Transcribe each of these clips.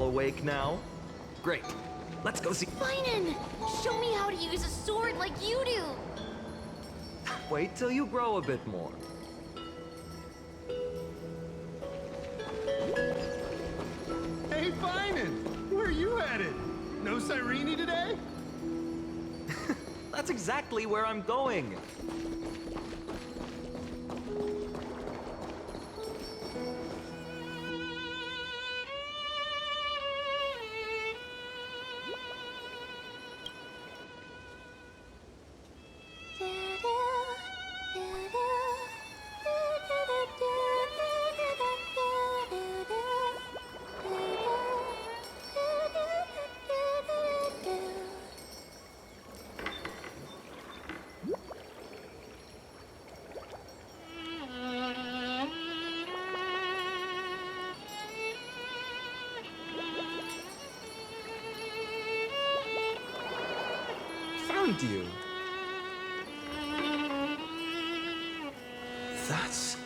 awake now? Great. Let's go see. Finan! Show me how to use a sword like you do! Wait till you grow a bit more. Hey, Finan! Where are you headed? No Cyrene today? That's exactly where I'm going. Found you. That's...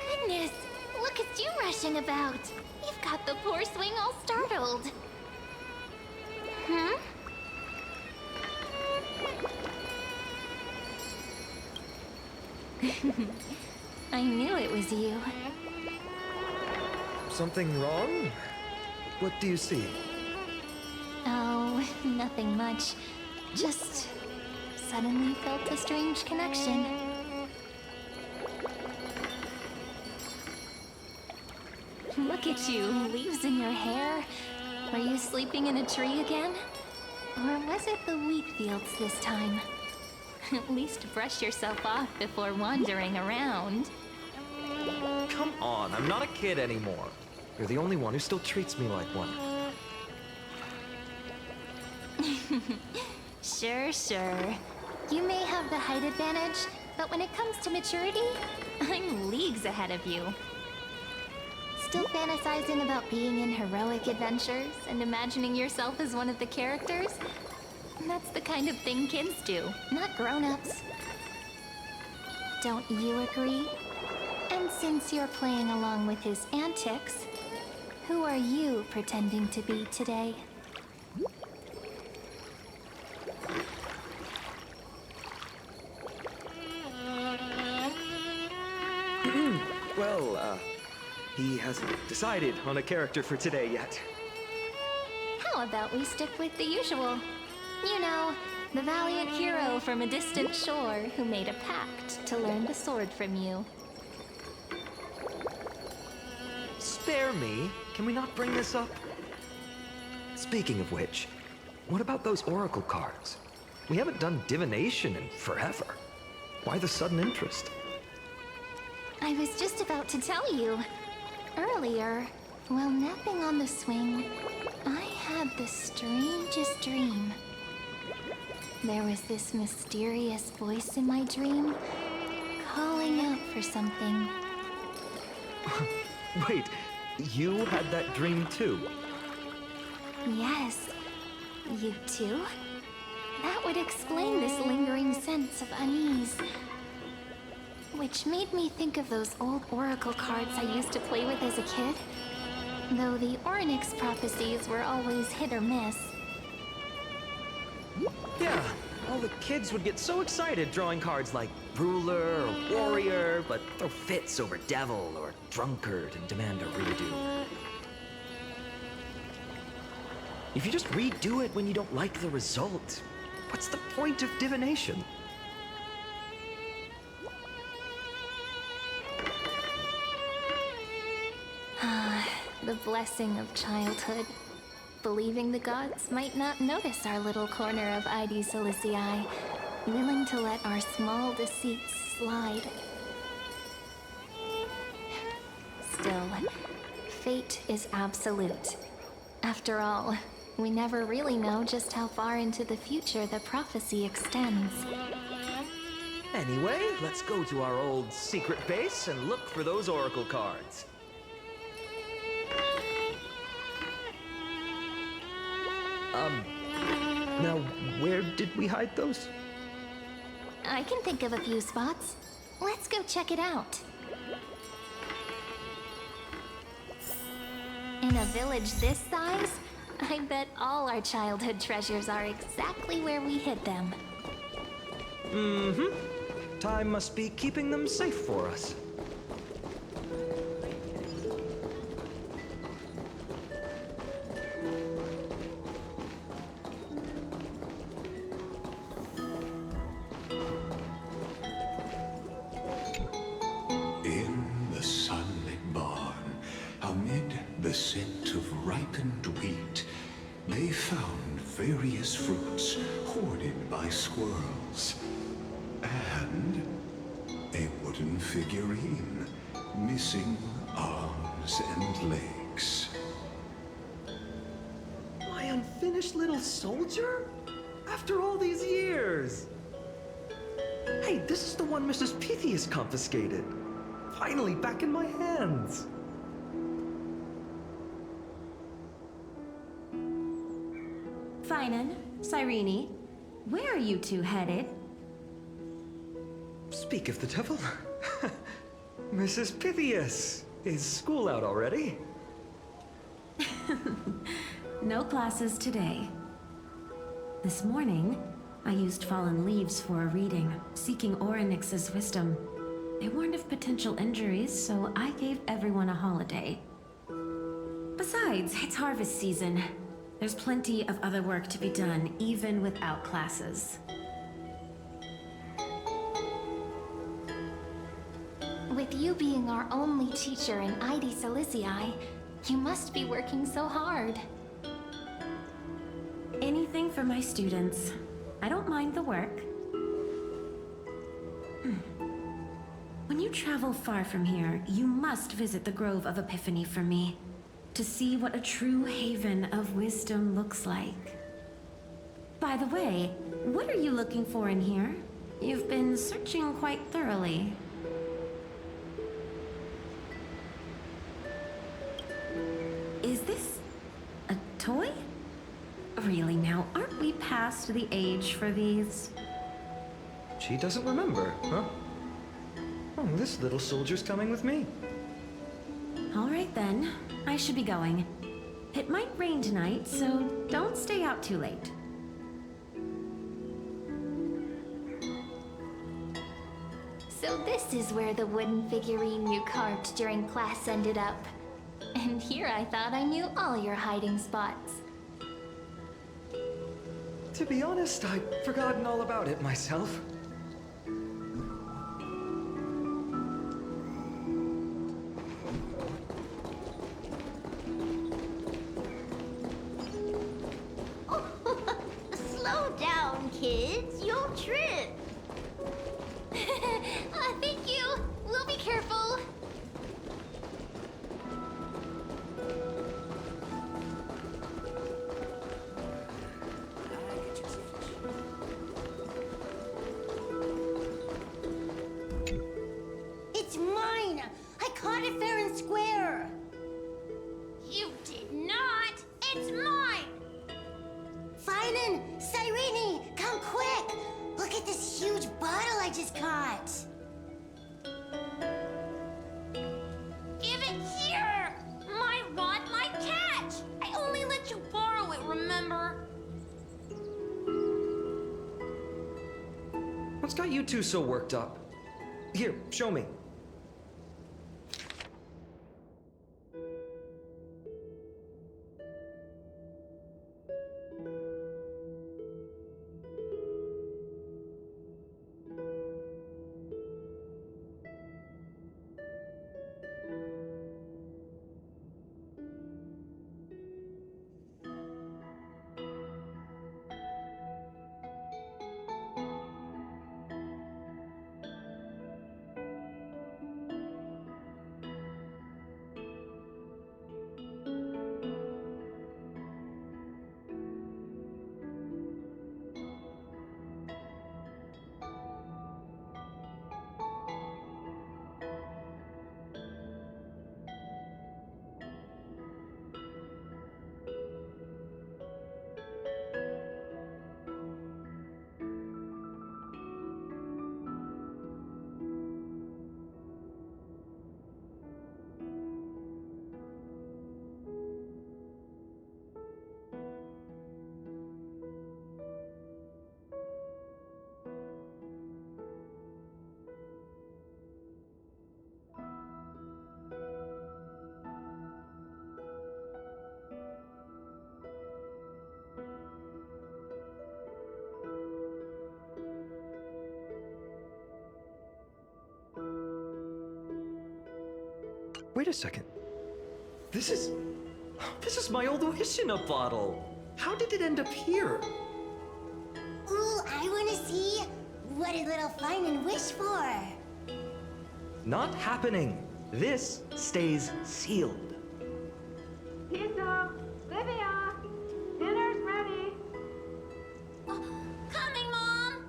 Goodness, look at you rushing about. You've got the poor swing all startled. Hmm? I knew it was you. Something wrong? What do you see? Oh, nothing much. Just suddenly felt a strange connection. Look at you, leaves in your hair. Were you sleeping in a tree again? Or was it the wheat fields this time? At least brush yourself off before wandering around. Come on, I'm not a kid anymore. You're the only one who still treats me like one. Sure. You may have the height advantage, but when it comes to maturity, I'm leagues ahead of you. Still fantasizing about being in heroic adventures and imagining yourself as one of the characters? That's the kind of thing kids do, not grown-ups. Don't you agree? And since you're playing along with his antics, who are you pretending to be today? Well, he hasn't decided on a character for today yet. How about we stick with the usual? You know, the valiant hero from a distant shore who made a pact to learn the sword from you. Spare me. Can we not bring this up? Speaking of which, what about those oracle cards? We haven't done divination in forever. Why the sudden interest? I was just about to tell you. Earlier, while napping on the swing, I had the strangest dream. There was this mysterious voice in my dream, calling out for something. Wait, you had that dream too? Yes, you too? That would explain this lingering sense of unease. Which made me think of those old oracle cards I used to play with as a kid. Though the Ornyx prophecies were always hit or miss. Yeah, all the kids would get so excited drawing cards like ruler or warrior, but throw fits over devil or drunkard and demand a redo. If you just redo it when you don't like the result, what's the point of divination? The blessing of childhood. Believing the gods might not notice our little corner of ID Silicii, willing to let our small deceits slide. Still, fate is absolute. After all, we never really know just how far into the future the prophecy extends. Anyway, let's go to our old secret base and look for those oracle cards. Now, where did we hide those? I can think of a few spots. Let's go check it out. In a village this size, I bet all our childhood treasures are exactly where we hid them. Time must be keeping them safe for us. In the sunlit barn, amid the scent of ripened wheat, they found various fruits hoarded by squirrels. And a wooden figurine, missing arms and legs. My unfinished little soldier? After all these years! Hey, this is the one Mrs. Pythias confiscated. Finally back in my hands. Finan, Cyrene, where are you two headed? Speak of the devil. Mrs. Pythias, is school out already? No classes today. This morning, I used fallen leaves for a reading, seeking Orynyx's wisdom. They warned of potential injuries, so I gave everyone a holiday. Besides, it's harvest season. There's plenty of other work to be done, even without classes. With you being our only teacher in ID Silicii, you must be working so hard. Anything for my students. I don't mind the work. When you travel far from here, you must visit the Grove of Epiphany for me, to see what a true haven of wisdom looks like. By the way, what are you looking for in here? You've been searching quite thoroughly. Is this a toy? Really now, aren't we past the age for these? She doesn't remember, huh? Oh, this little soldier's coming with me. All right then, I should be going. It might rain tonight, so don't stay out too late. So this is where the wooden figurine you carved during class ended up. And here I thought I knew all your hiding spots. To be honest, I'd forgotten all about it myself. Slow down, kids. You'll trip. Thank you. We'll be careful. It's mine. I caught it fair and square. You did not. It's mine. Finan, Cyrene, come quick. Look at this huge bottle I just caught. Give it here. My rod, my catch. I only let you borrow it, remember? What's got you two so worked up? Here, show me. Wait a second. This is my old wish in a bottle. How did it end up here? Ooh, I wanna see. What did little Finan wish for? Not happening. This stays sealed. Pizza! Livia! Dinner's ready! Coming, Mom!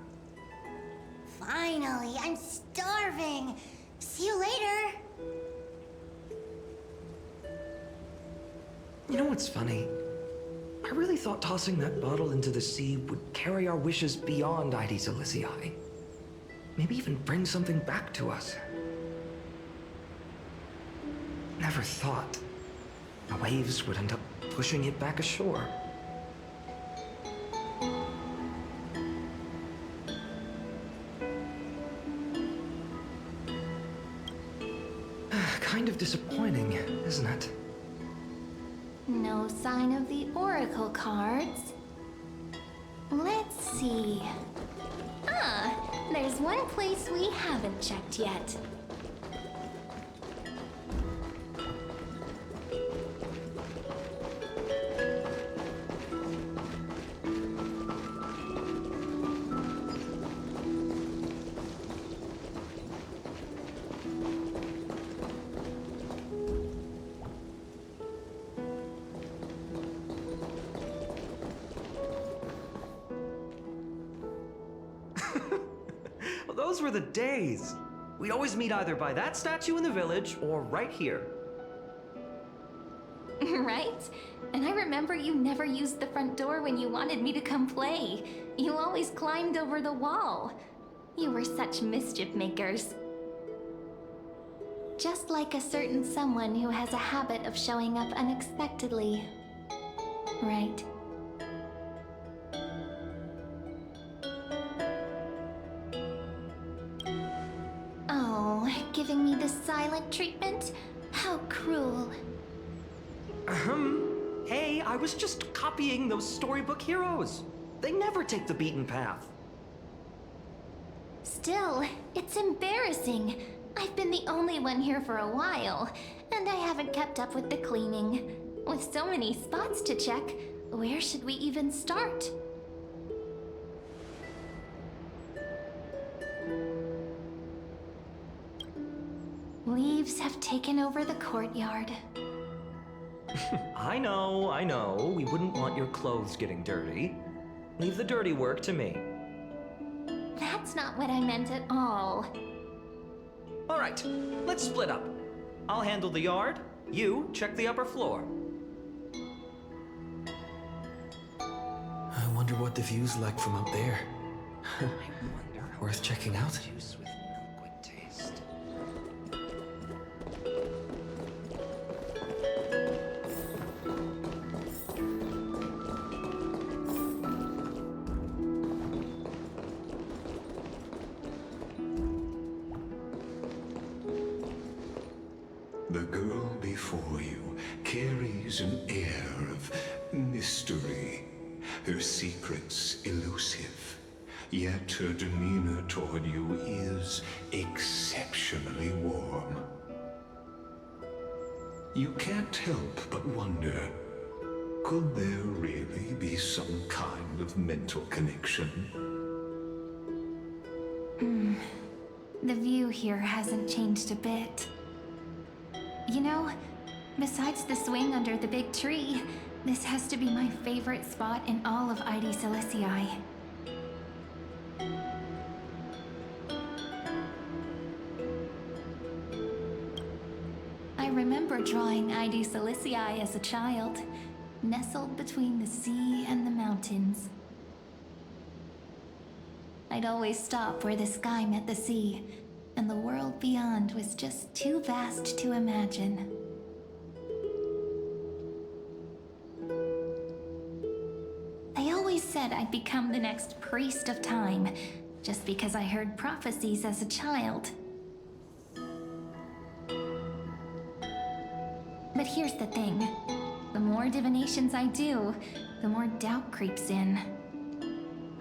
Finally, I'm starving. See you later. You know what's funny? I really thought tossing that bottle into the sea would carry our wishes beyond Ides Elysiae. Maybe even bring something back to us. Never thought the waves would end up pushing it back ashore. Kind of disappointing, isn't it? No sign of the oracle cards. Let's see. Ah, there's one place we haven't checked yet. Well, those were the days. We'd always meet either by that statue in the village or right here. Right? And I remember you never used the front door when you wanted me to come play. You always climbed over the wall. You were such mischief makers. Just like a certain someone who has a habit of showing up unexpectedly. Right? Oh, giving me the silent treatment? How cruel. Hey, I was just copying those storybook heroes. They never take the beaten path. Still, it's embarrassing. I've been the only one here for a while, and I haven't kept up with the cleaning. With so many spots to check, where should we even start? Leaves have taken over the courtyard. I know. We wouldn't want your clothes getting dirty. Leave the dirty work to me. That's not what I meant at all. All right, let's split up. I'll handle the yard. You check the upper floor. I wonder what the view's like from up there. I wonder how Worth checking out. juice with milk would taste. The girl before you carries an air of mystery, her secrets elusive, yet her demeanor toward you is exceptionally warm. You can't help but wonder, could there really be some kind of mental connection? The view here hasn't changed a bit. You know, besides the swing under the big tree, this has to be my favorite spot in all of Ides Elysiae. I remember drawing Ides Elysiae as a child, nestled between the sea and the mountains. I'd always stop where the sky met the sea, and the world beyond was just too vast to imagine. They always said I'd become the next priest of time, just because I heard prophecies as a child. But here's the thing. The more divinations I do, the more doubt creeps in.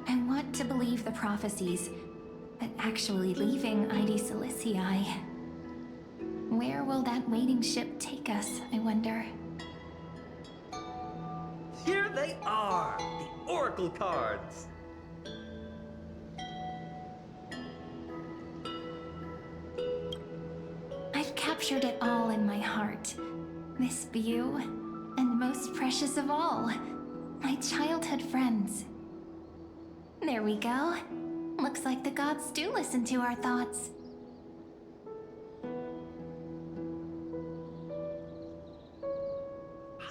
I want to believe the prophecies, but actually leaving Ides Elysiae. Where will that waiting ship take us, I wonder? Here they are, the Oracle cards. I've captured it all in my heart. This view, and most precious of all, my childhood friends. There we go. Looks like the gods do listen to our thoughts.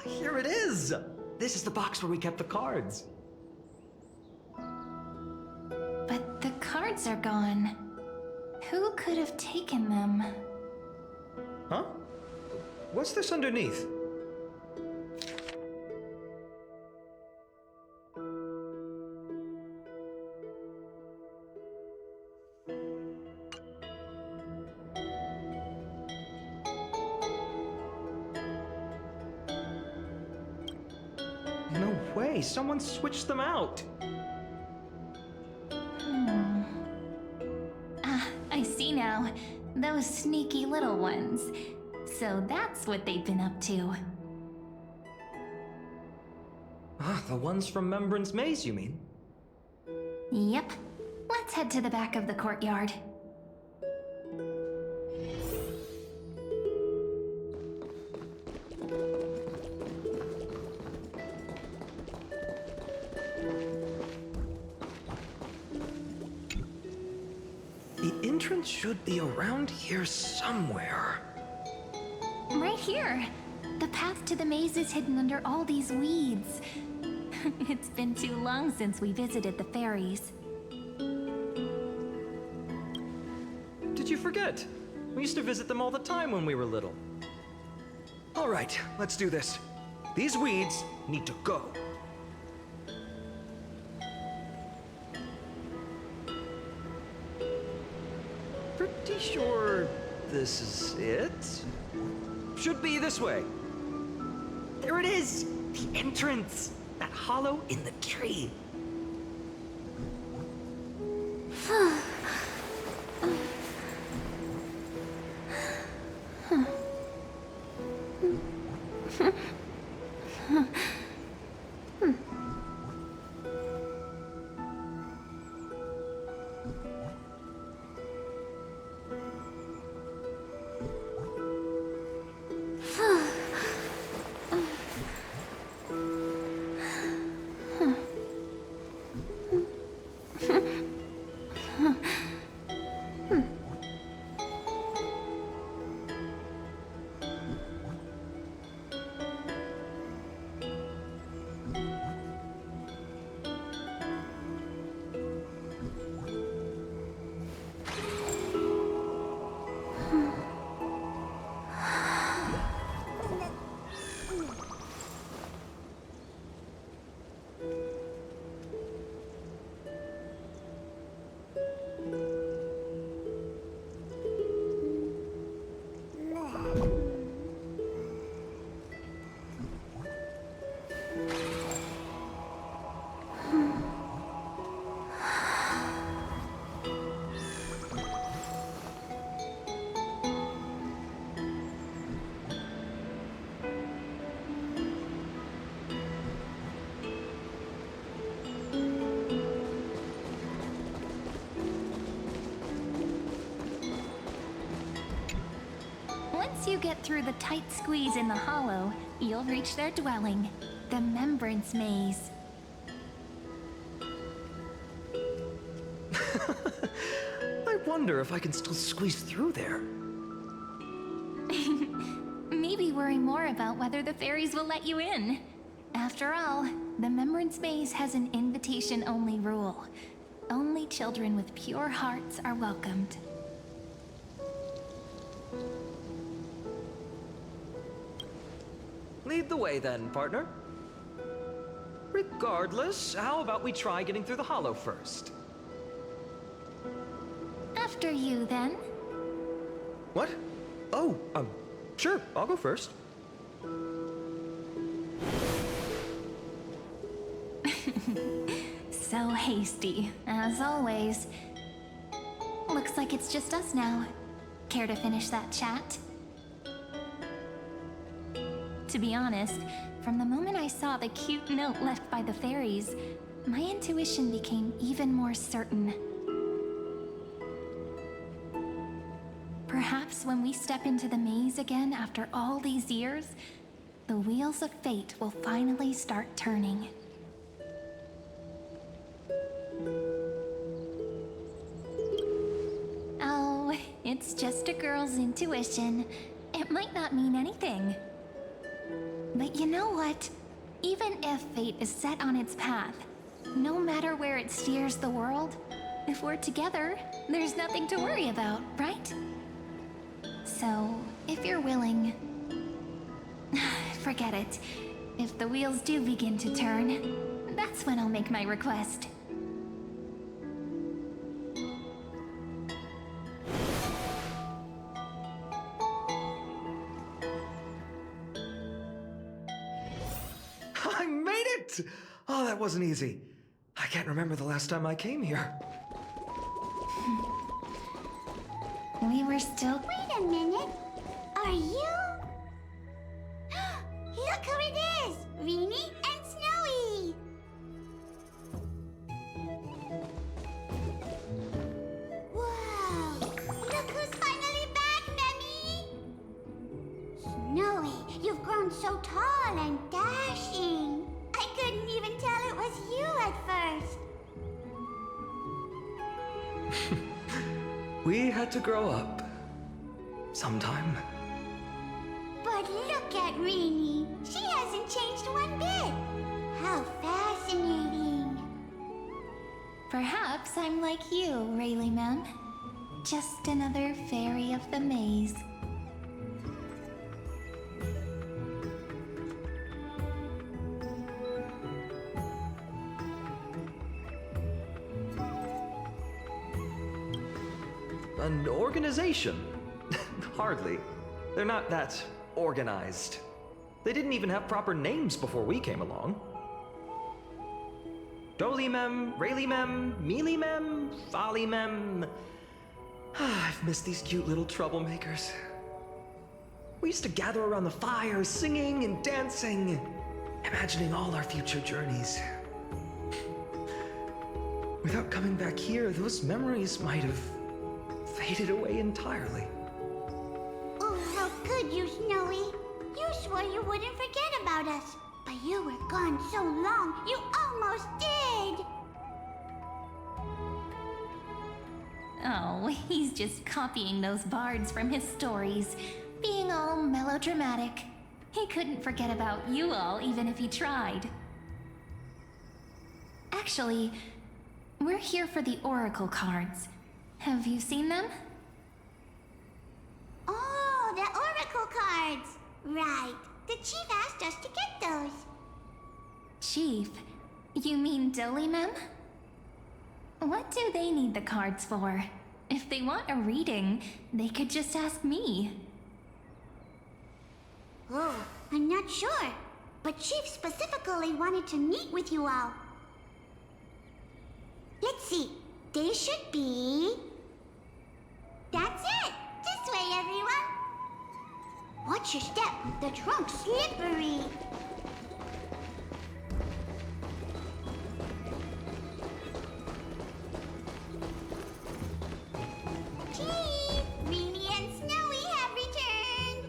Here it is! This is the box where we kept the cards. But the cards are gone. Who could have taken them? Huh? What's this underneath? No way, someone switched them out. I see now. Those sneaky little ones. So that's what they've been up to. Ah, the ones from Membran's Maze, you mean? Yep. Let's head to the back of the courtyard. The entrance should be around here somewhere. Right here. The path to the maze is hidden under all these weeds. It's been too long since we visited the fairies. Did you forget? We used to visit them all the time when we were little. All right, let's do this. These weeds need to go. Pretty sure this is it? Should be this way. There it is! The entrance! That hollow in the tree. Once you get through the tight squeeze in the hollow, you'll reach their dwelling, the Membran's Maze. I wonder if I can still squeeze through there. Maybe worry more about whether the fairies will let you in. After all, the Membran's Maze has an invitation-only rule. Only children with pure hearts are welcomed. Lead the way then, partner. Regardless, how about we try getting through the hollow first? After you, then. What? Oh, sure, I'll go first. So hasty, as always. Looks like it's just us now. Care to finish that chat? To be honest, from the moment I saw the cute note left by the fairies, my intuition became even more certain. Perhaps when we step into the maze again after all these years, the wheels of fate will finally start turning. Oh, it's just a girl's intuition. It might not mean anything. But you know what? Even if fate is set on its path, no matter where it steers the world, if we're together, there's nothing to worry about, right? So, if you're willing... forget it. If the wheels do begin to turn, that's when I'll make my request. I made it! Oh, that wasn't easy. I can't remember the last time I came here. We were still... Wait a minute. Are you? Look who it is! Rini and Snowy! Wow! Look who's finally back, Memmy! Snowy, you've grown so tall and dashing. I couldn't even tell it was you at first. We had to grow up. Sometime. But look at Rini. She hasn't changed one bit. How fascinating. Perhaps I'm like you, Rayleigh Mem. Just another fairy of the maze. An organization? Hardly. They're not that organized. They didn't even have proper names before we came along. Dolimem, Rayleigh-mem, Mealy-mem, Folly-mem. I've missed these cute little troublemakers. We used to gather around the fire, singing and dancing, imagining all our future journeys. Without coming back here, those memories might have faded away entirely. Oh, how could you, Snowy? You swore you wouldn't forget about us. But you were gone so long, you almost did. Oh, he's just copying those bards from his stories, being all melodramatic. He couldn't forget about you all even if he tried. Actually, we're here for the Oracle cards. Have you seen them? Oh, the Oracle cards. Right. The chief asked us to get those. Chief? You mean Dolimem? What do they need the cards for? If they want a reading, they could just ask me. Oh, I'm not sure. But Chief specifically wanted to meet with you all. Let's see. They should be... That's it! This way, everyone! Watch your step. The trunk's slippery. Chief! Rini and Snowy have returned!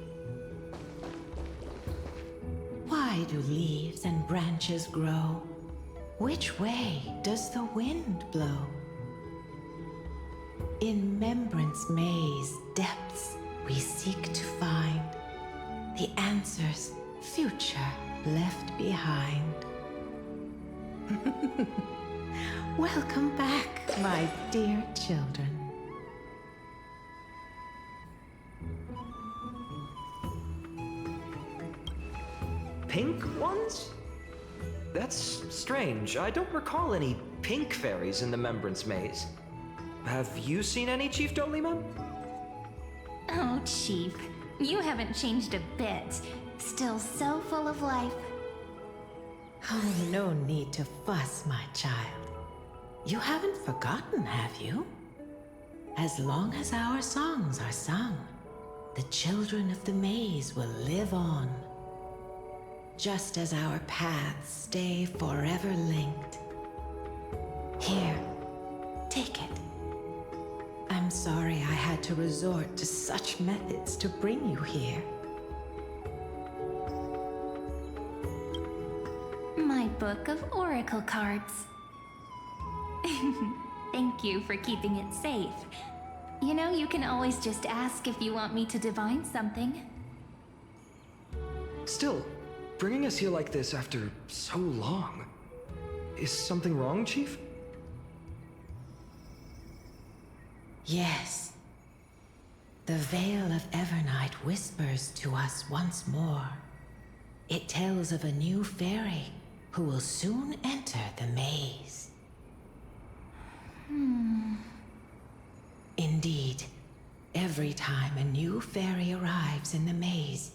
Why do leaves and branches grow? Which way does the wind blow? In Remembrance Maze depths we seek to find the answers future left behind. Welcome back, my dear children. Pink ones? That's strange. I don't recall any pink fairies in the Remembrance Maze. Have you seen any, Chief Dolimem? Oh, Chief, you haven't changed a bit. Still so full of life. Oh, no need to fuss, my child. You haven't forgotten, have you? As long as our songs are sung, the children of the maze will live on. just as our paths stay forever linked. Here, take it. I'm sorry I had to resort to such methods to bring you here. My book of oracle cards. Thank you for keeping it safe. You know, you can always just ask if you want me to divine something. Still, bringing us here like this after so long. Is something wrong, Chief? Yes. The Veil of Evernight whispers to us once more. It tells of a new fairy who will soon enter the maze. Indeed, every time a new fairy arrives in the maze,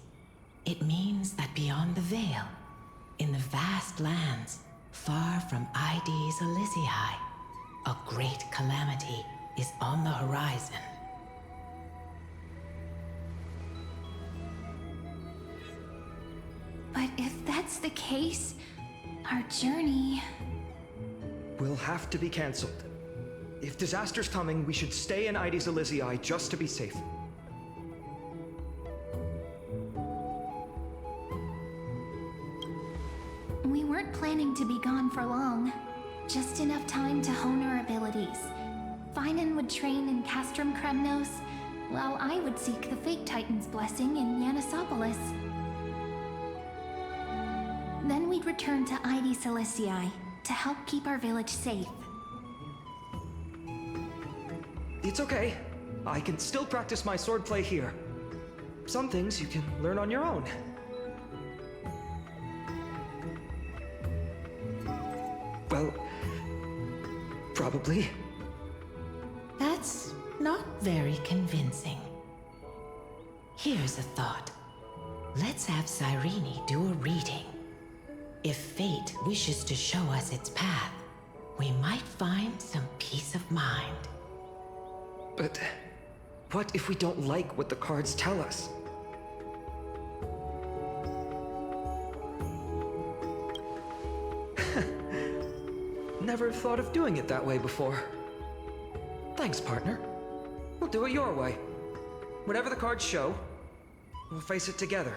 it means that beyond the veil, in the vast lands far from Ides Elysiae, a great calamity is on the horizon. But if that's the case, our journey... Will have to be cancelled. If disaster's coming, we should stay in Ides Elysiae just to be safe. We weren't planning to be gone for long. Just enough time to hone our abilities. Finan would train in Castrum Kremnos, while I would seek the Fate Titan's blessing in Yanisopolis. Then we'd return to Ides Elysiae to help keep our village safe. It's okay. I can still practice my swordplay here. Some things you can learn on your own. Well, probably. That's not very convincing. Here's a thought. Let's have Cyrene do a reading. If fate wishes to show us its path, we might find some peace of mind. But what if we don't like what the cards tell us? Never thought of doing it that way before. Thanks, partner. We'll do it your way. Whatever the cards show, we'll face it together.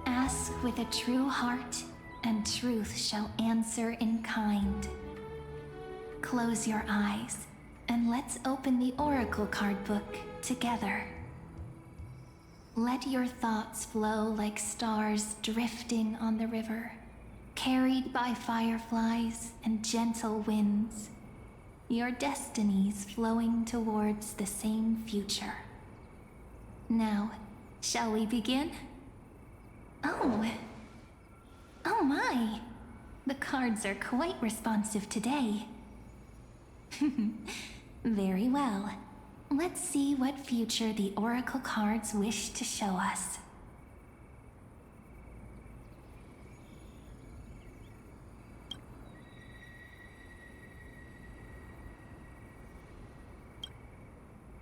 Ask with a true heart, and truth shall answer in kind. Close your eyes, and let's open the Oracle card book together. Let your thoughts flow like stars drifting on the river, carried by fireflies and gentle winds. Your destinies flowing towards the same future. Now, shall we begin? Oh my! The cards are quite responsive today. Very well. Let's see what future the Oracle cards wish to show us.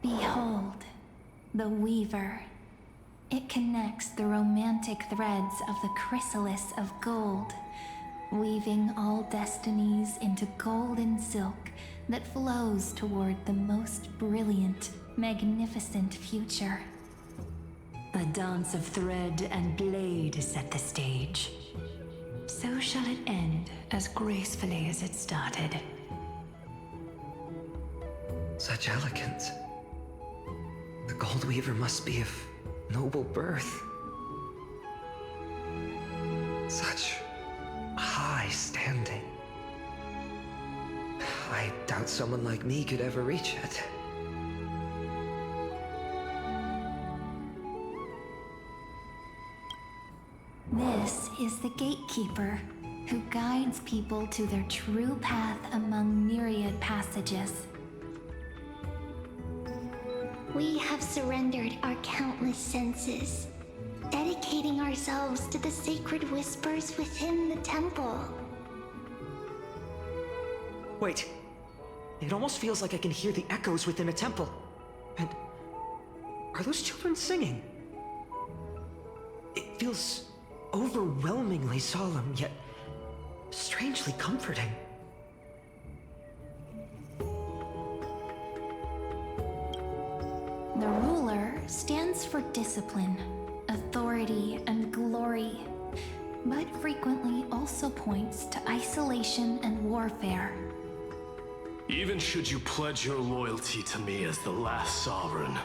Behold, the Weaver. It connects the romantic threads of the chrysalis of gold, weaving all destinies into golden silk that flows toward the most brilliant, magnificent future. A dance of thread and blade set the stage. So shall it end as gracefully as it started. Such elegance. The Gold Weaver must be of noble birth. Such high standing. I doubt someone like me could ever reach it. This is the Gatekeeper, who guides people to their true path among myriad passages. We have surrendered our countless senses, dedicating ourselves to the sacred whispers within the temple. Wait. It almost feels like I can hear the echoes within a temple. And are those children singing? feels overwhelmingly solemn, yet strangely comforting. The ruler stands for discipline, authority, and glory, but frequently also points to isolation and warfare. Even should you pledge your loyalty to me as the last sovereign,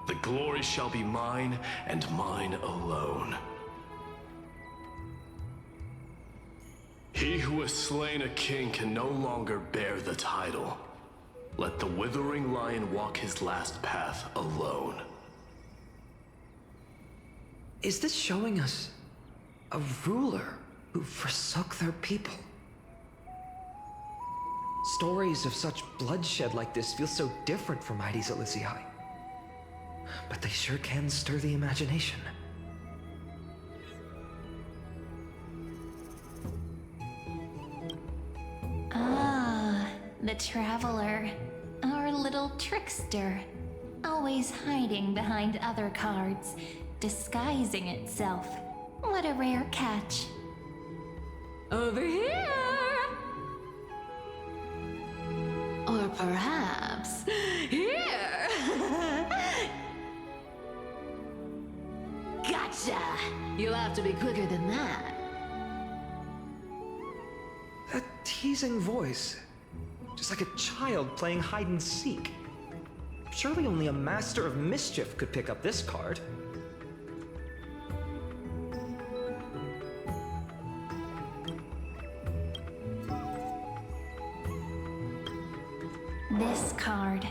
the glory shall be mine and mine alone. He who has slain a king can no longer bear the title. Let the withering lion walk his last path alone. Is this showing us a ruler who forsook their people? Stories of such bloodshed like this feel so different from Heidi's Elysiae. But they sure can stir the imagination. Ah, the Traveler. Our little trickster. Always hiding behind other cards, disguising itself. What a rare catch. Over here! Or perhaps Here! gotcha! You'll have to be quicker than that. That teasing voice. Just like a child playing hide and seek. Surely only a master of mischief could pick up this card. This card,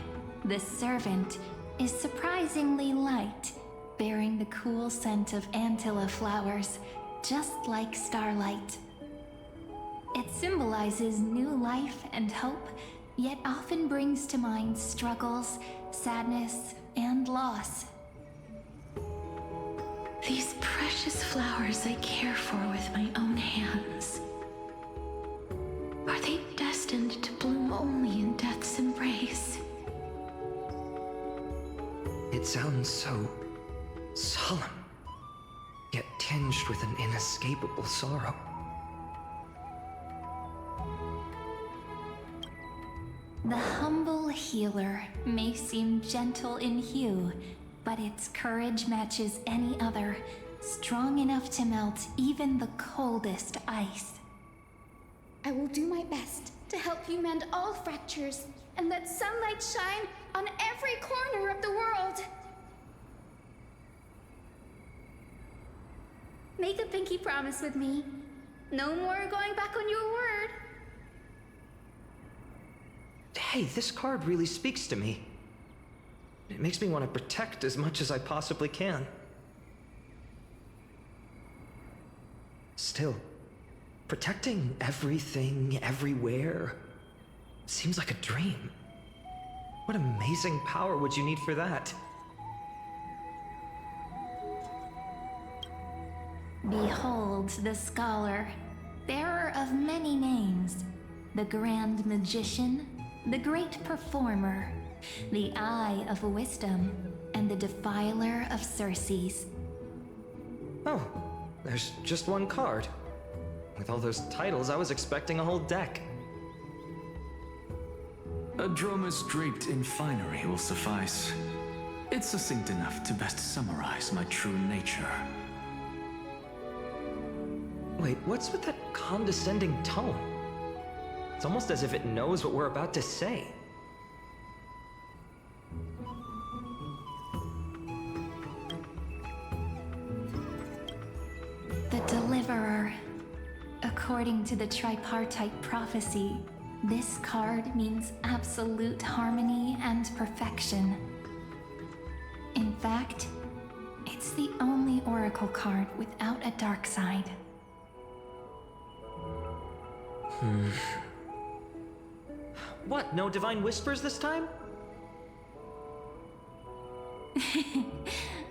the Servant, is surprisingly light, bearing the cool scent of Antilla flowers, just like starlight. It symbolizes new life and hope, yet often brings to mind struggles, sadness, and loss. These precious flowers I care for with my own hands. Are they destined to bloom only in death's embrace? It sounds so solemn, yet tinged with an inescapable sorrow. The humble healer may seem gentle in hue, but its courage matches any other, strong enough to melt even the coldest ice. I will do my best to help you mend all fractures and let sunlight shine on every corner of the world. Make a pinky promise with me. No more going back on your word. Hey, this card really speaks to me. It makes me want to protect as much as I possibly can. Still, protecting everything, everywhere, seems like a dream. What amazing power would you need for that? Behold the scholar, bearer of many names, the grand magician, the great performer, the eye of wisdom, and the defiler of Circes. Oh, there's just one card. With all those titles, I was expecting a whole deck. A dromos draped in finery will suffice. It's succinct enough to best summarize my true nature. Wait, what's with that condescending tone? It's almost as if it knows what we're about to say. The Deliverer. According to the tripartite prophecy, this card means absolute harmony and perfection. In fact, it's the only oracle card without a dark side. What, no divine whispers this time?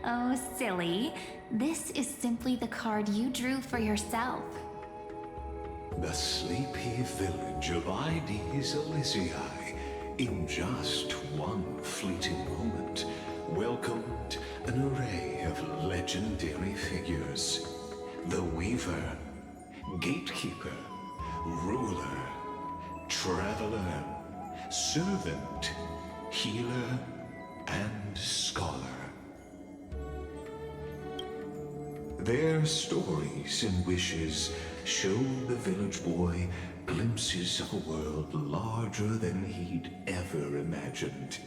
Oh, silly. This is simply the card you drew for yourself. The sleepy village of Heidi's Elysiae, in just one fleeting moment, welcomed an array of legendary figures. The Weaver, Gatekeeper, Ruler, Traveler, Servant, Healer, and Scholar. Their stories and wishes show the village boy glimpses of a world larger than he'd ever imagined.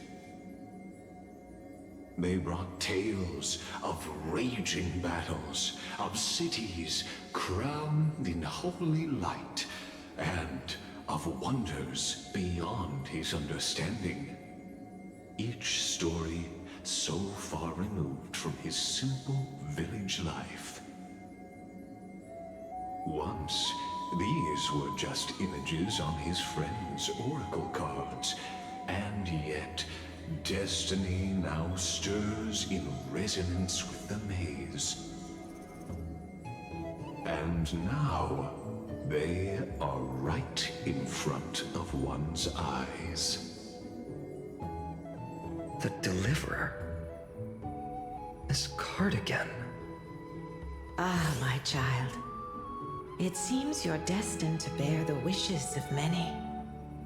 They brought tales of raging battles, of cities crowned in holy light, and of wonders beyond his understanding. Each story so far removed from his simple village life. Once, these were just images on his friend's oracle cards, and yet destiny now stirs in resonance with the maze. And now, they are right in front of one's eyes. The Deliverer? This card again. Ah, my child. It seems you're destined to bear the wishes of many,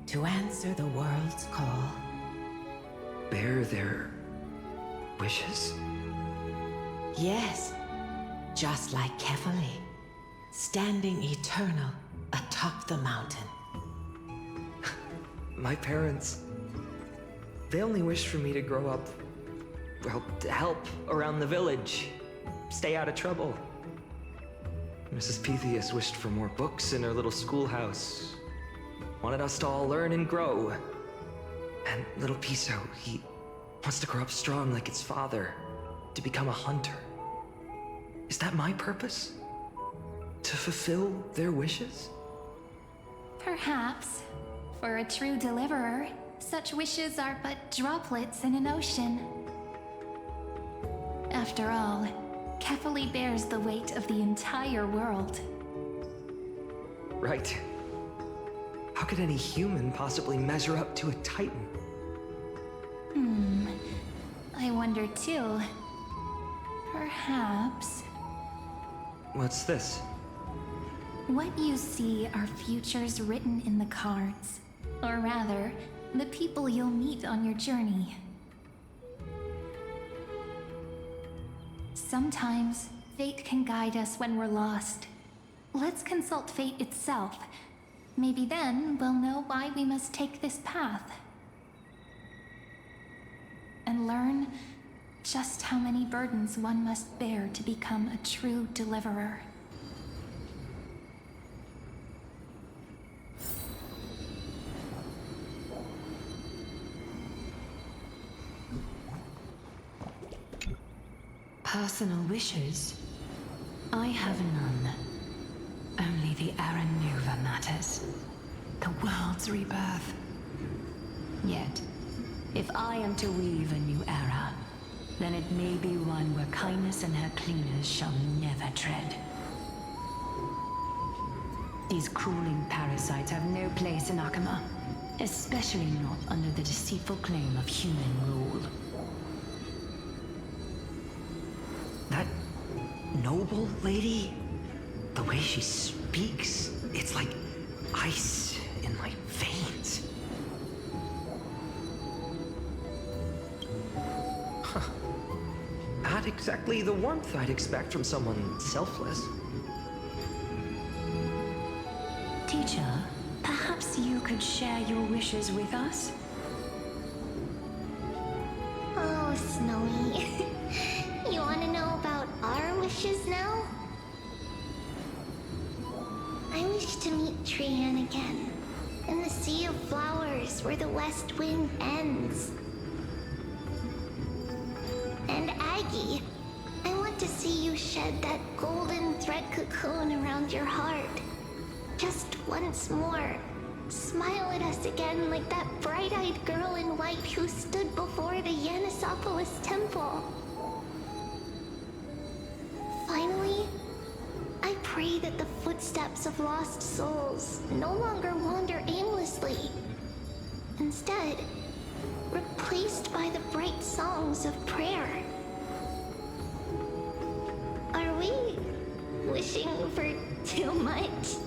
to answer the world's call. Bear their wishes? Yes, just like Kefali, standing eternal atop the mountain. My parents, they only wished for me to grow up, well, to help around the village, stay out of trouble. Mrs. Pythias wished for more books in her little schoolhouse, wanted us to all learn and grow. And little Piso, he wants to grow up strong like its father, to become a hunter. Is that my purpose? To fulfill their wishes? Perhaps. For a true deliverer, such wishes are but droplets in an ocean. After all, Kefali bears the weight of the entire world. Right. How could any human possibly measure up to a Titan? I wonder too. Perhaps... What's this? What you see are futures written in the cards. Or rather, the people you'll meet on your journey. Sometimes, fate can guide us when we're lost. Let's consult fate itself. Maybe then we'll know why we must take this path. And learn just how many burdens one must bear to become a true deliverer. Personal wishes? I have none. Only the Era Nova matters. The world's rebirth. Yet, if I am to weave a new era, then it may be one where kindness and her cleaners shall never tread. These crawling parasites have no place in Akama, especially not under the deceitful claim of human rule. That noble lady? The way she speaks, it's like ice in my veins. Huh. Not exactly the warmth I'd expect from someone selfless. Teacher, perhaps you could share your wishes with us? Oh, Snowy. You want to know about our wishes now? I wish to meet Trian again, in the sea of flowers where the west wind ends. And Aggie, I want to see you shed that golden thread cocoon around your heart. Just once more. Smile at us again like that bright-eyed girl in white who stood before the Yanisopolis temple. Finally, I pray that the footsteps of lost souls no longer wander aimlessly. Instead, replaced by the bright songs of prayer. want.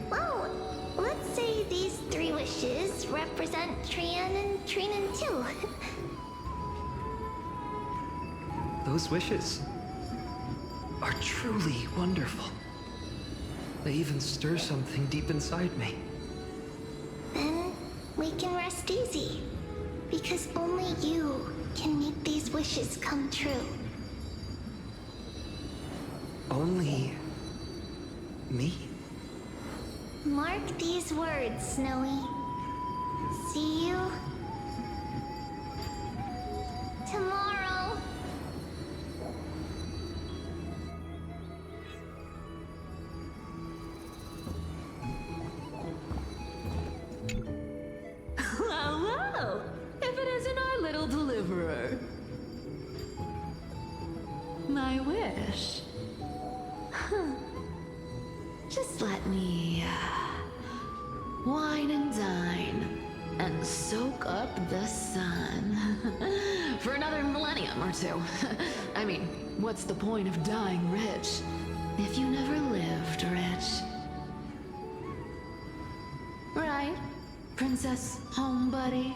Well, let's say these 3 wishes represent Trian and Trinan too. Those wishes are truly wonderful. They even stir something deep inside me. Then we can rest easy. Because only you can make these wishes come true. Only me? Mark these words, Snowy. See you tomorrow. Well, well, if it isn't our little deliverer. My wish. Huh. Just let me wine and dine and soak up the sun for another millennium or two. I mean, what's the point of dying rich if you never lived rich? Right, Princess Homebuddy?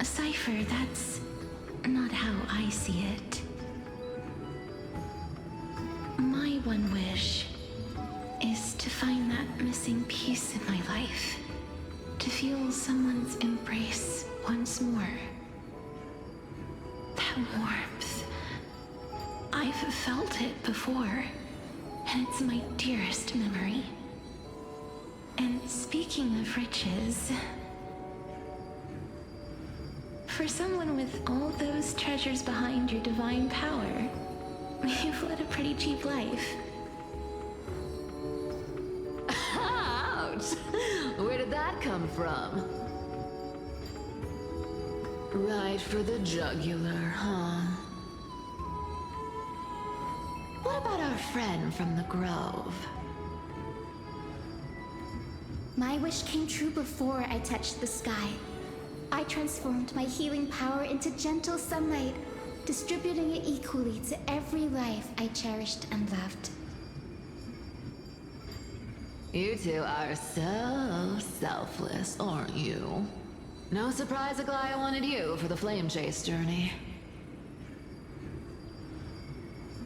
Cypher, that's not how I see it. My one wish is to find that missing piece in my life. To feel someone's embrace once more. That warmth. I've felt it before, and it's my dearest memory. And speaking of riches, for someone with all those treasures behind your divine power, you've led a pretty cheap life. Ouch! Where did that come from? Right for the jugular, huh? What about our friend from the Grove? My wish came true before I touched the sky. I transformed my healing power into gentle sunlight, distributing it equally to every life I cherished and loved. You two are so selfless, aren't you? No surprise Aglaya wanted you for the flame chase journey.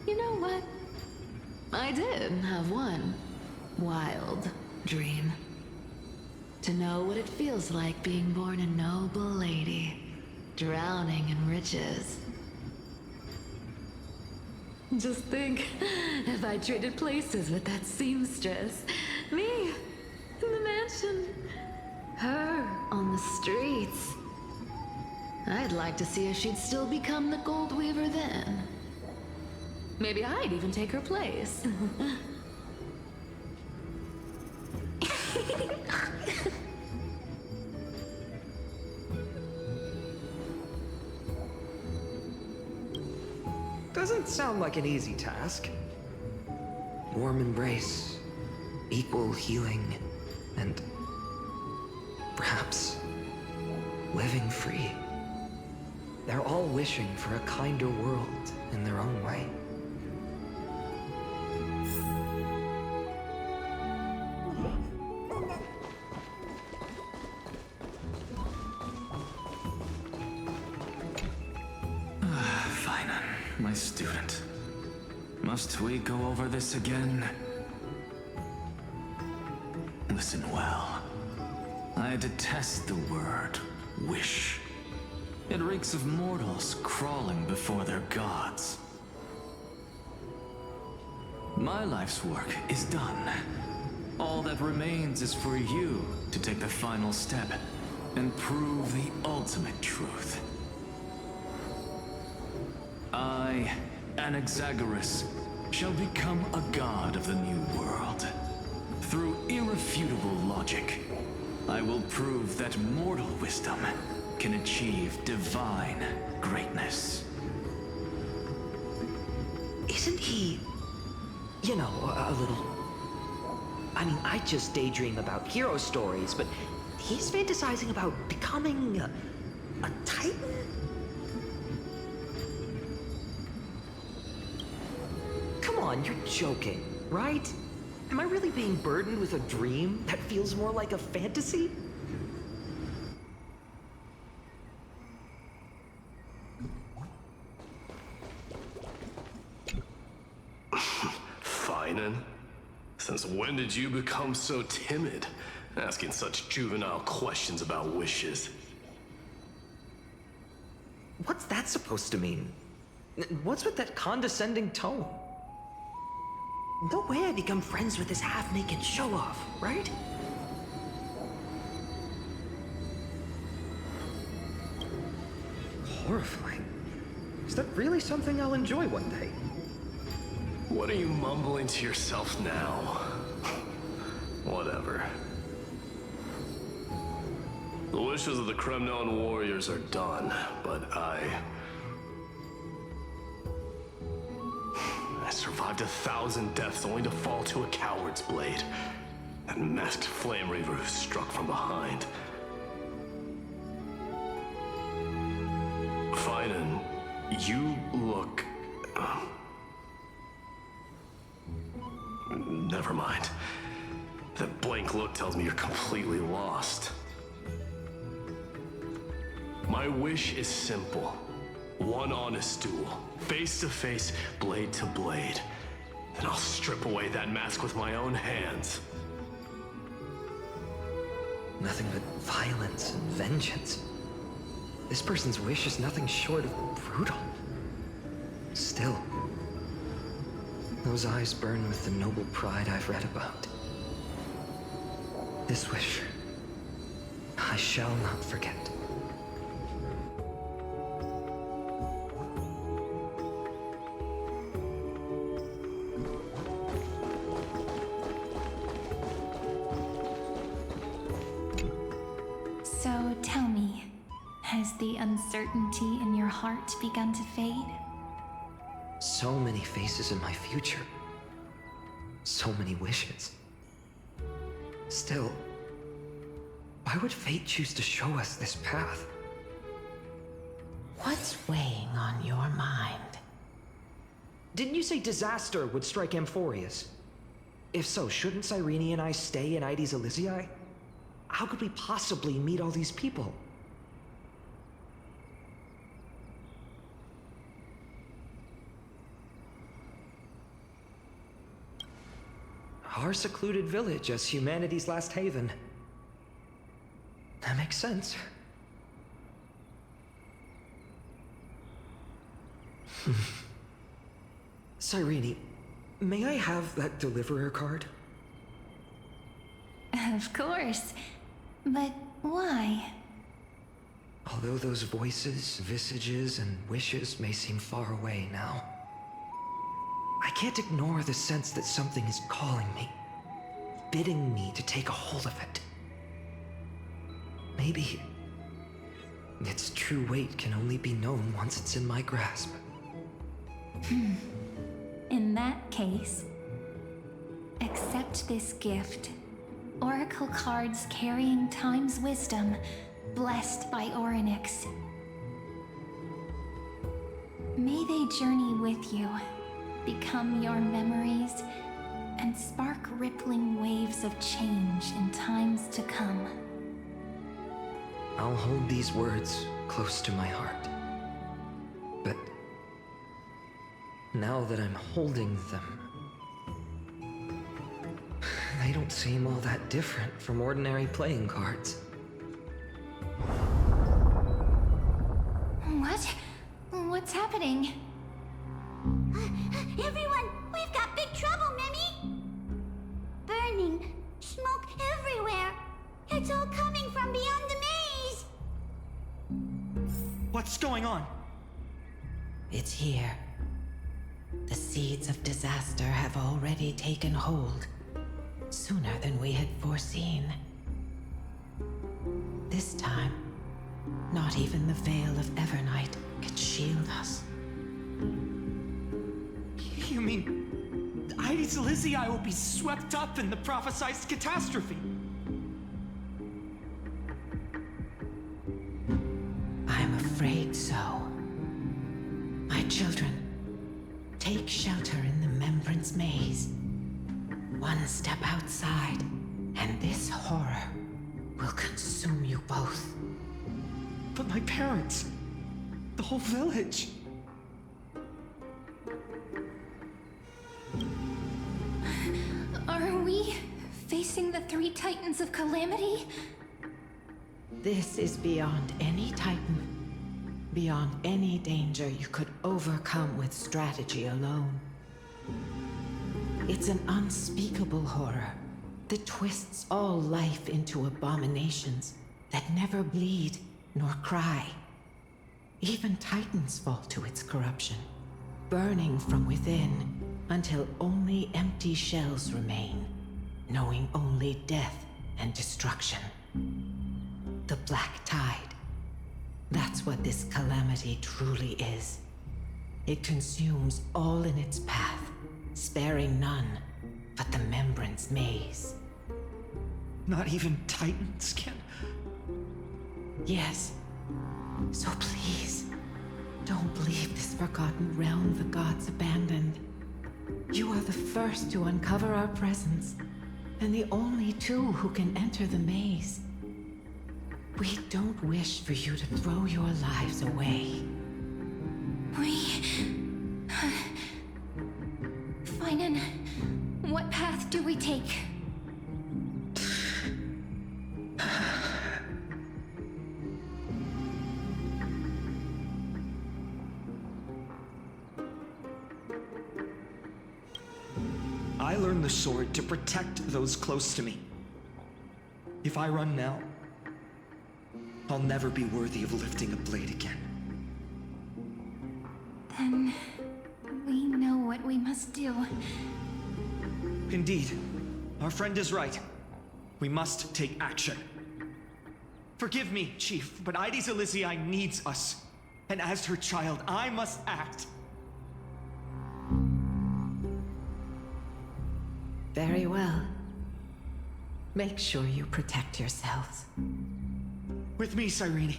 You know what? I did have one wild dream. To know what it feels like being born a noble lady, drowning in riches. Just think, if I traded places with that seamstress, me in the mansion, her on the streets. I'd like to see if she'd still become the gold weaver then. Maybe I'd even take her place. Doesn't sound like an easy task. Warm embrace, equal healing, and perhaps living free. They're all wishing for a kinder world in their own way. My student. Must we go over this again? Listen well. I detest the word wish. It reeks of mortals crawling before their gods. My life's work is done. All that remains is for you to take the final step and prove the ultimate truth. I, Anaxagoras, shall become a god of the new world. Through irrefutable logic, I will prove that mortal wisdom can achieve divine greatness. Isn't he, you know, a little... I mean, I just daydream about hero stories, but he's fantasizing about becoming a titan? on, you're joking, right? Am I really being burdened with a dream that feels more like a fantasy? Finan? Since when did you become so timid, asking such juvenile questions about wishes? What's that supposed to mean? What's with that condescending tone? No way I become friends with this half-naked show-off, right? Horrifying. Is that really something I'll enjoy one day? What are you mumbling to yourself now? Whatever. The wishes of the Kremnon warriors are done, but I survived 1,000 deaths only to fall to a coward's blade. That masked flame reaver who struck from behind. Finan, you look... Never mind. That blank look tells me you're completely lost. My wish is simple. One honest duel, face to face, blade to blade. Then I'll strip away that mask with my own hands. Nothing but violence and vengeance. This person's wish is nothing short of brutal. Still, those eyes burn with the noble pride I've read about. This wish, I shall not forget. So tell me, has the uncertainty in your heart begun to fade? So many faces in my future. So many wishes. Still, why would fate choose to show us this path? What's weighing on your mind? Didn't you say disaster would strike Amphorius? If so, shouldn't Cyrene and I stay in Ides Elysiae? How could we possibly meet all these people? Our secluded village as humanity's last haven. That makes sense. Cyrene, may I have that deliverer card? Of course. But why? Although those voices, visages, and wishes may seem far away now, I can't ignore the sense that something is calling me, bidding me to take a hold of it. Maybe its true weight can only be known once it's in my grasp. In that case, accept this gift. Oracle cards carrying time's wisdom, blessed by Orynyx. May they journey with you, become your memories, and spark rippling waves of change in times to come. I'll hold these words close to my heart. But now that I'm holding them, they don't seem all that different from ordinary playing cards. What? What's happening? Everyone, we've got big trouble, Mimi! Burning, smoke everywhere. It's all coming from beyond the maze. What's going on? It's here. The seeds of disaster have already taken hold, sooner than we had foreseen. This time, not even the veil of Evernight could shield us. You mean Ides Elysiae will be swept up in the prophesied catastrophe? I'm afraid so. My children, take shelter in the Membrane Rembrandt's maze. One step outside, and this horror will consume you both. But my parents, the whole village. Are we facing the three titans of calamity? This is beyond any titan. Beyond any danger you could overcome with strategy alone. It's an unspeakable horror that twists all life into abominations that never bleed nor cry. Even titans fall to its corruption, burning from within until only empty shells remain, knowing only death and destruction. The Black Tide. That's what this calamity truly is. It consumes all in its path, sparing none but the Rembrandt's maze. Not even titans can... Yes. So please, don't leave this forgotten realm the gods abandoned. You are the first to uncover our presence, and the only two who can enter the maze. We don't wish for you to throw your lives away. Finan, what path do we take? I learned the sword to protect those close to me. If I run now, I'll never be worthy of lifting a blade again. Then we know what we must do. Indeed, our friend is right. We must take action. Forgive me, Chief, but Ides Elysiae needs us. And as her child, I must act. Very well. Make sure you protect yourselves. With me, Cyrene.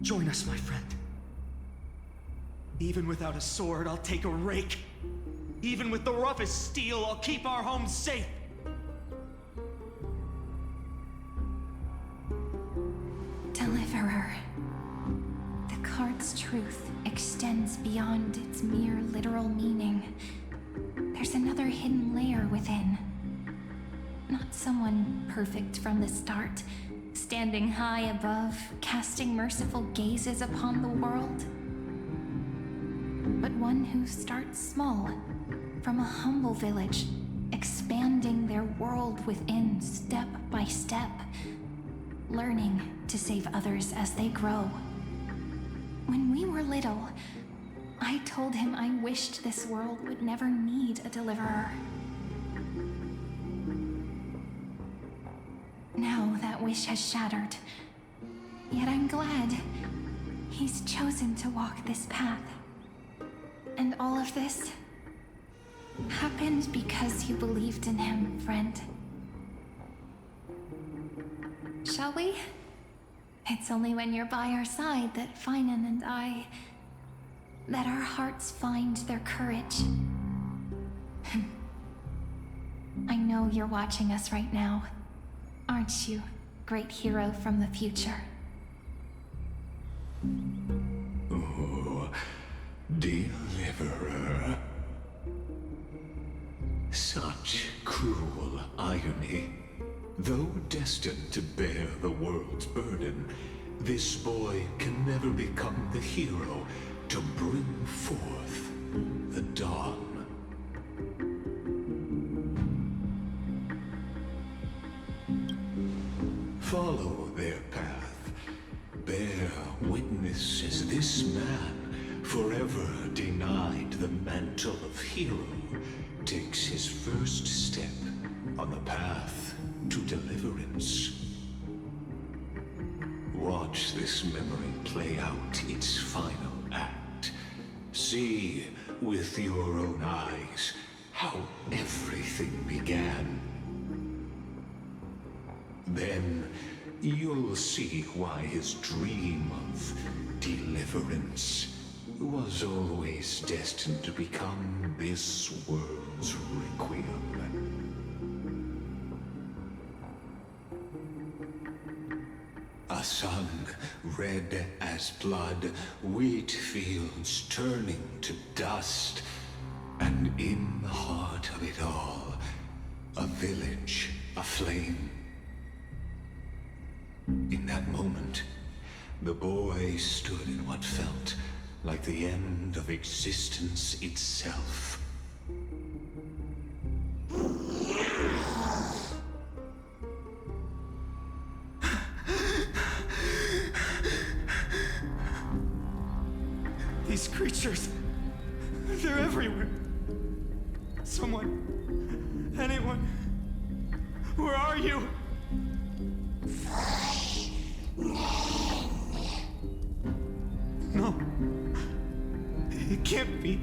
Join us, my friend. Even without a sword, I'll take a rake. Even with the roughest steel, I'll keep our home safe. Deliverer. The card's truth extends beyond its mere literal meaning. There's another hidden layer within. Not someone perfect from the start, standing high above, casting merciful gazes upon the world. But one who starts small, from a humble village, expanding their world within step by step, learning to save others as they grow. When we were little, I told him I wished this world would never need a deliverer. Now that wish has shattered. Yet I'm glad he's chosen to walk this path. And all of this happened because you believed in him, friend. Shall we? It's only when you're by our side that Finan and that our hearts find their courage. I know you're watching us right now. Aren't you, great hero from the future? Oh, deliverer. Such cruel irony. Though destined to bear the world's burden, this boy can never become the hero to bring forth the dawn. Follow their path. Bear witness as this man, forever denied the mantle of hero, takes his first step on the path to deliverance. Watch this memory play out its final act. See with your own eyes how everything began. Then you'll see why his dream of deliverance was always destined to become this world's requiem. A sun red as blood, wheat fields turning to dust, and in the heart of it all, a village aflame. In that moment, the boy stood in what felt like the end of existence itself. These creatures, they're everywhere. Someone, anyone, where are you? No, it can't be.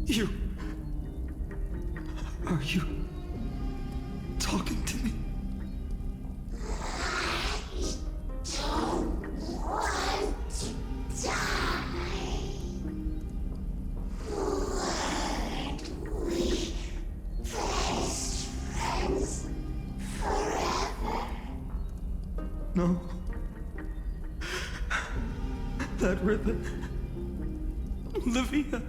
You, are you talking to me? No. That ribbon. Olivia.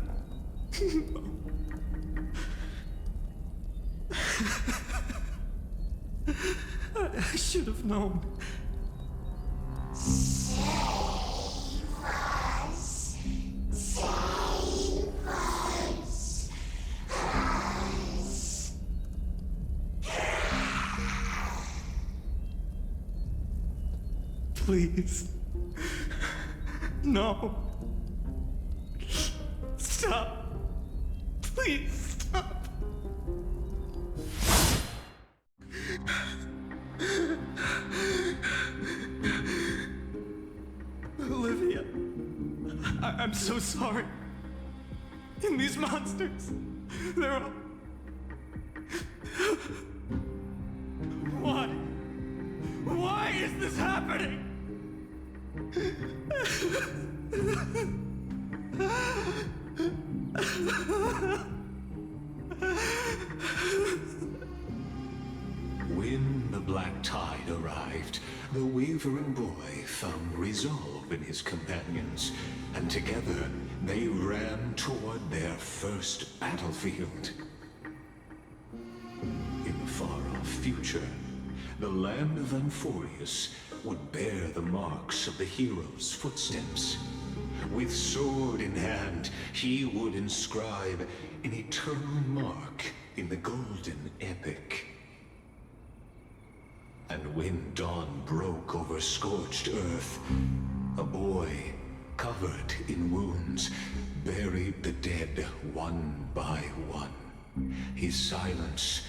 I should have known. Save us. Save us. Please. No. Stop. Please stop. Olivia, I'm so sorry. And these monsters, they're all... Why? Why is this happening? When the black tide arrived, the wavering boy found resolve in his companions, and together they ran toward their first battlefield. In the far-off future, the land of Amphorius would bear the marks of the hero's footsteps. With sword in hand, he would inscribe an eternal mark in the golden epic. And when dawn broke over scorched earth, a boy, covered in wounds, buried the dead one by one. His silence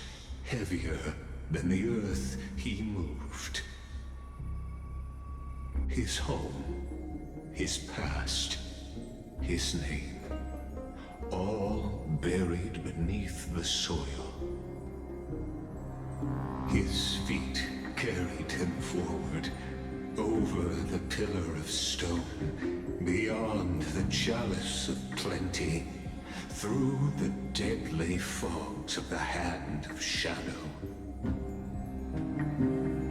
heavier than the earth he moved. His home, his past, his name, all buried beneath the soil. His feet carried him forward, over the pillar of stone, beyond the chalice of plenty, through the deadly fogs of the hand of shadow.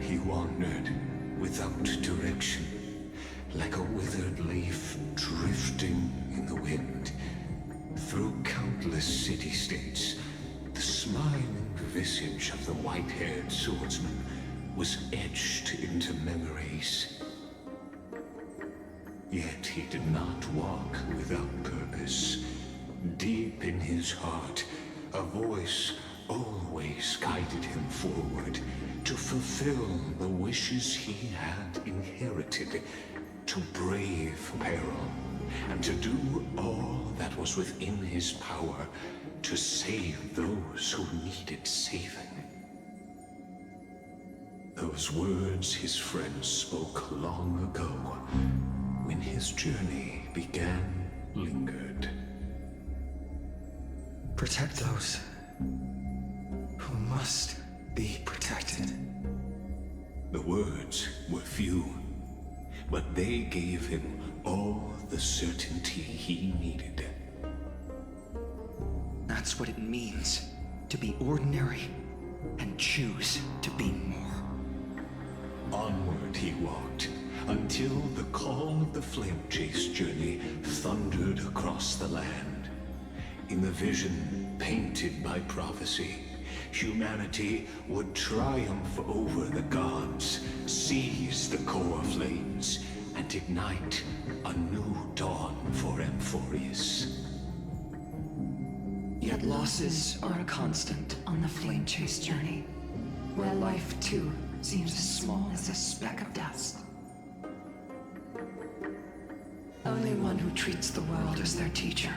He wandered without direction, like a withered leaf drifting in the wind, through countless city-states. The smiling visage of the white-haired swordsman was etched into memories. Yet he did not walk without purpose. Deep in his heart, a voice always guided him forward to fulfill the wishes he had inherited, to brave peril, and to do all that was within his power to save those who needed saving. Those words his friends spoke long ago, when his journey began, lingered. Protect those who must be protected. but they gave him all the certainty he needed. That's what it means to be ordinary and choose to be more. Onward he walked, until the call of the flame chase journey thundered across the land. In the vision painted by prophecy, humanity would triumph over the gods, seize the core flames, and ignite a new dawn for Amphorius. Yet losses are a constant on the flame chase journey, where life too seems as small as a speck of dust. Only one who treats the world as their teacher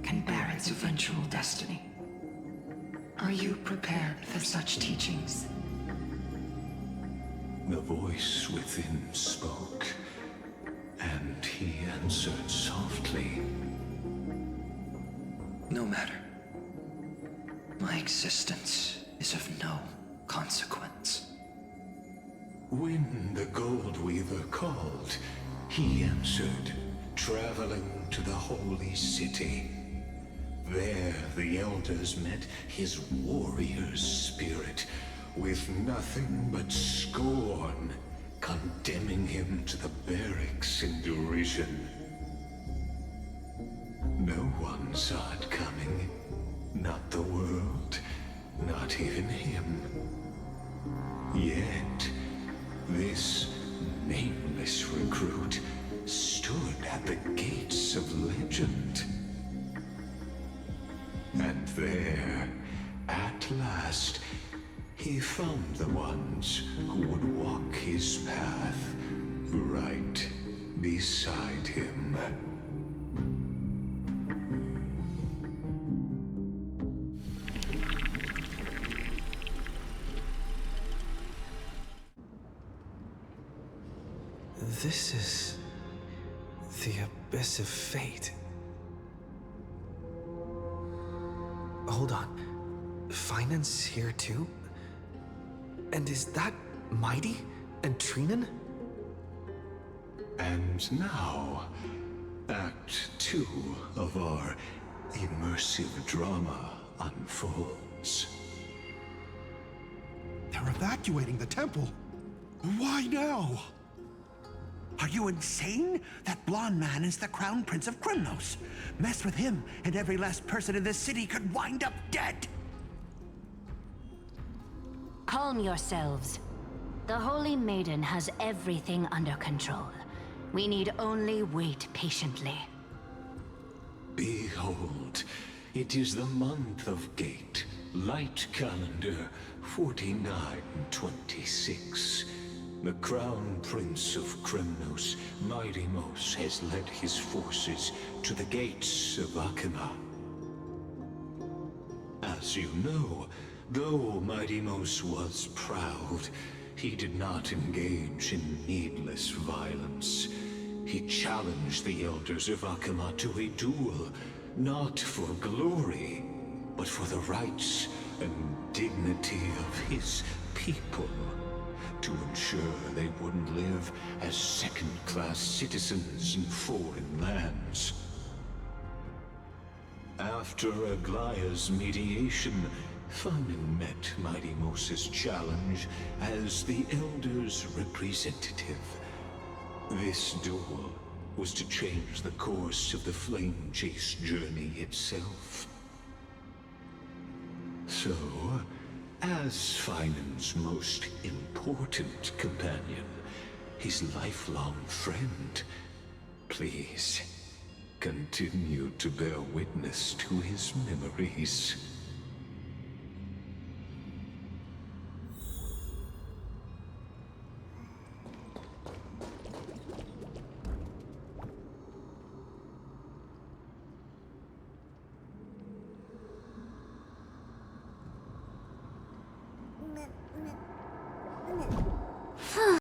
can bear its eventual destiny. Are you prepared for such teachings? The voice within spoke, and he answered softly. No matter. My existence is of no consequence. When the Gold Weaver called, he answered, traveling to the holy city. There the elders met his warrior's spirit, with nothing but scorn, condemning him to the barracks in derision. No one saw it coming. Not the world, not even him. Yet, this nameless recruit stood at the gates of legend. And there, at last, he found the ones who would walk his path right beside him. This is the Abyss of Fate. Hold on. Finance here too? And is that Mighty and Trinan? And now, Act 2 of our immersive drama unfolds. They're evacuating the temple. Why now? Are you insane? That blonde man is the Crown Prince of Krymnos. Mess with him, and every last person in this city could wind up dead. Calm yourselves. The Holy Maiden has everything under control. We need only wait patiently. Behold, it is the month of Gate, Light Calendar 4926. The Crown Prince of Krymnos, Mighty-Mos, has led his forces to the gates of Akima. As you know, though Mighty-Mos was proud, he did not engage in needless violence. He challenged the elders of Akima to a duel, not for glory, but for the rights and dignity of his people, to ensure they wouldn't live as second-class citizens in foreign lands. After Aglaya's mediation, Fanon met Mighty Mos's challenge as the Elder's representative. This duel was to change the course of the Flame Chase journey itself. So, as Finan's most important companion, his lifelong friend, please continue to bear witness to his memories.